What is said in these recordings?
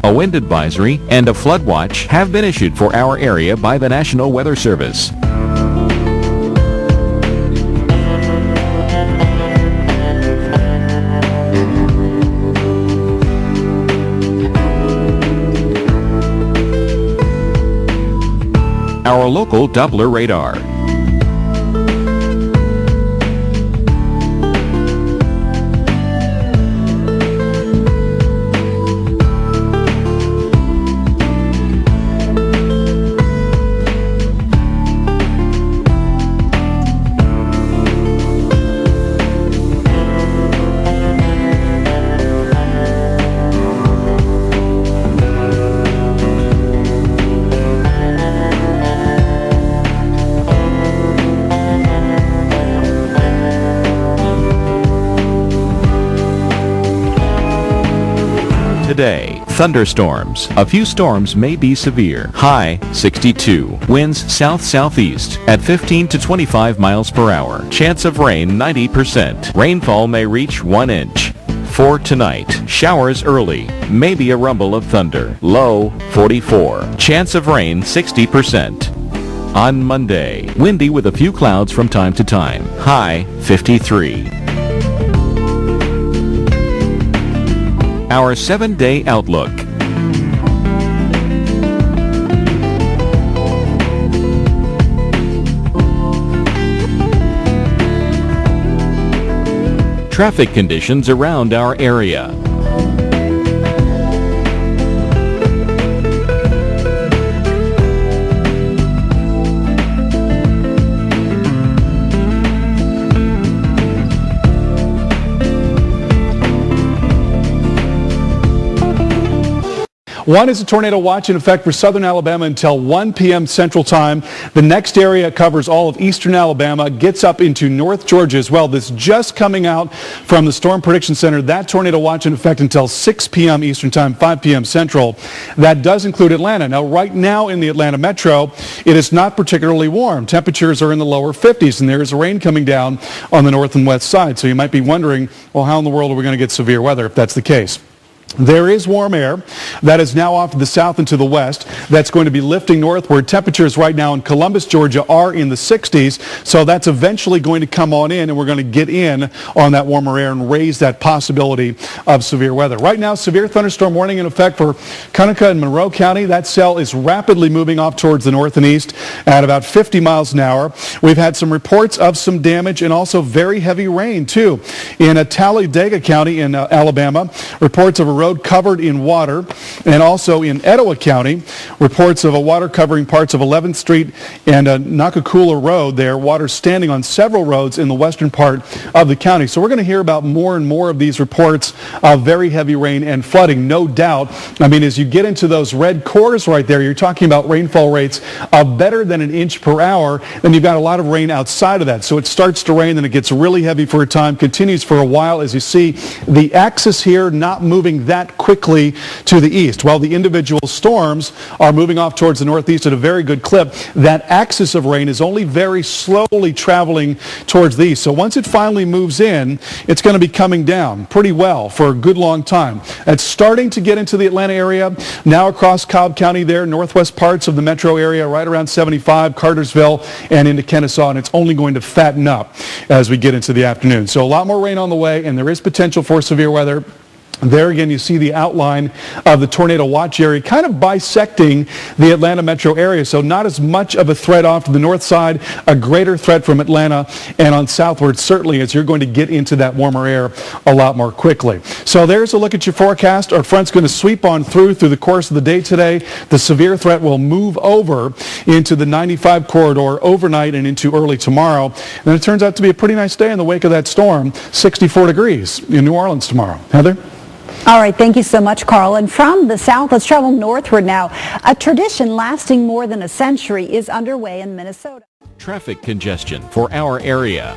A wind advisory and a flood watch have been issued for our area by the National Weather Service. Our local Doppler radar. Today, thunderstorms. A few storms may be severe. High 62. Winds south-southeast at 15 to 25 miles per hour. Chance of rain 90%. Rainfall may reach 1 inch. For tonight, showers early. Maybe a rumble of thunder. Low 44. Chance of rain 60%. On Monday, windy with a few clouds from time to time. High 53. Our 7-day outlook. Traffic conditions around our area. One is a tornado watch in effect for southern Alabama until 1 p.m. Central Time. The next area covers all of eastern Alabama, gets up into North Georgia as well. This just coming out from the Storm Prediction Center. That tornado watch in effect until 6 p.m. Eastern Time, 5 p.m. Central. That does include Atlanta. Now, right now in the Atlanta metro, it is not particularly warm. Temperatures are in the lower 50s, and there is rain coming down on the north and west side. So you might be wondering, well, how in the world are we going to get severe weather if that's the case? There is warm air that is now off to the south and to the west. That's going to be lifting northward. Temperatures right now in Columbus, Georgia are in the 60s. So that's eventually going to come on in, and we're going to get in on that warmer air and raise that possibility of severe weather. Right now, severe thunderstorm warning in effect for Conecuh and Monroe County. That cell is rapidly moving off towards the north and east at about 50 miles an hour. We've had some reports of some damage and also very heavy rain, too. In Talladega County in Alabama, reports of a road covered in water, and also in Etowah County, reports of a water covering parts of 11th Street and Nakakula Road there, water standing on several roads in the western part of the county. So we're going to hear about more and more of these reports of very heavy rain and flooding, no doubt. I mean, as you get into those red cores right there, you're talking about rainfall rates of better than an inch per hour, then you've got a lot of rain outside of that. So it starts to rain, then it gets really heavy for a time, continues for a while. As you see, the axis here not moving that quickly to the east. While the individual storms are moving off towards the northeast at a very good clip, that axis of rain is only very slowly traveling towards the east. So once it finally moves in, it's going to be coming down pretty well for a good long time. It's starting to get into the Atlanta area, now across Cobb County there, northwest parts of the metro area, right around 75, Cartersville, and into Kennesaw, and it's only going to fatten up as we get into the afternoon. So a lot more rain on the way, and there is potential for severe weather. There again, you see the outline of the tornado watch area kind of bisecting the Atlanta metro area. So not as much of a threat off to the north side, a greater threat from Atlanta, and on southward certainly as you're going to get into that warmer air a lot more quickly. So there's a look at your forecast. Our front's going to sweep on through the course of the day today. The severe threat will move over into the 95 corridor overnight and into early tomorrow. And it turns out to be a pretty nice day in the wake of that storm, 64 degrees in New Orleans tomorrow. Heather? All right, thank you so much, Carl. And from the south, let's travel northward now. A tradition lasting more than a century is underway in Minnesota. Traffic congestion for our area.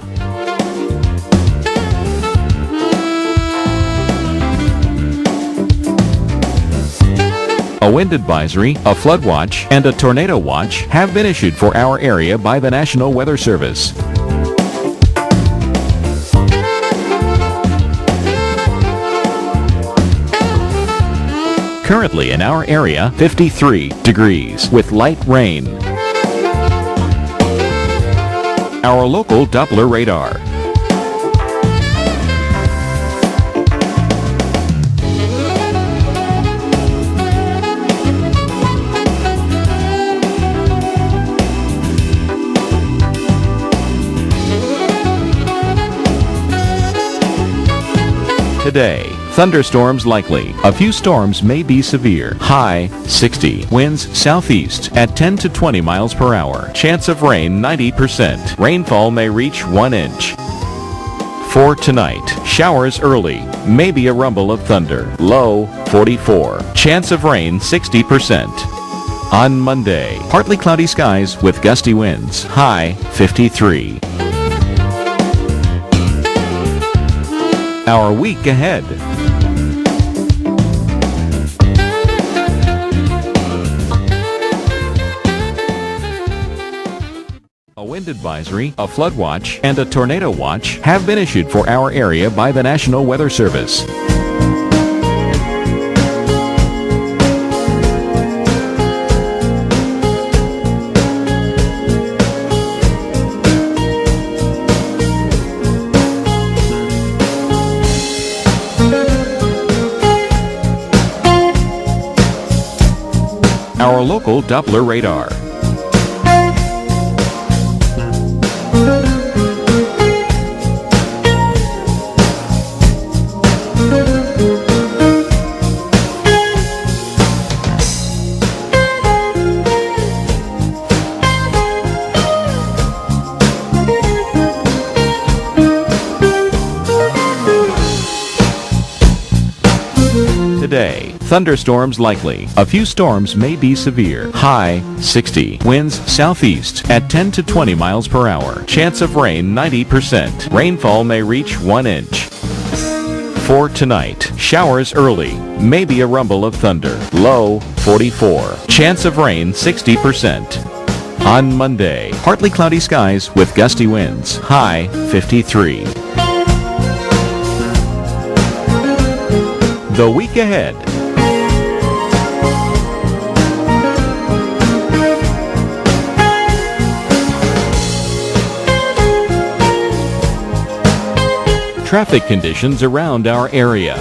A wind advisory, a flood watch, and a tornado watch have been issued for our area by the National Weather Service. Currently in our area, 53 degrees with light rain. Our local Doppler radar. Today, thunderstorms likely. A few storms may be severe. High 60. Winds southeast at 10 to 20 miles per hour. Chance of rain 90%. Rainfall may reach 1 inch. For tonight, showers early. Maybe a rumble of thunder. Low 44. Chance of rain 60%. On Monday, partly cloudy skies with gusty winds. High 53. Our week ahead. A wind advisory, a flood watch, and a tornado watch have been issued for our area by the National Weather Service. Our local Doppler radar. Today, thunderstorms likely. A few storms may be severe. High 60. Winds southeast at 10 to 20 miles per hour. Chance of rain 90%. Rainfall may reach 1 inch. For tonight, showers early. Maybe a rumble of thunder. Low 44. Chance of rain 60%. On Monday, partly cloudy skies with gusty winds. High 53. The week ahead. Traffic conditions around our area.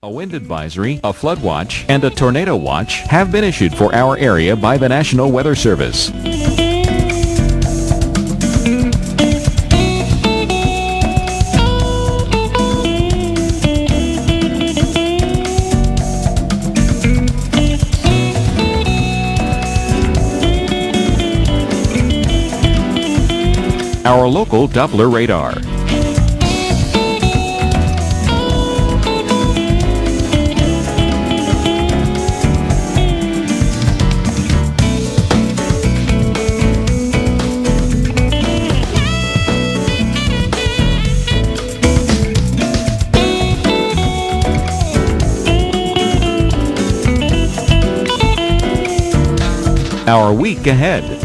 A wind advisory, a flood watch, and a tornado watch have been issued for our area by the National Weather Service. Our local Doppler radar. Our week ahead.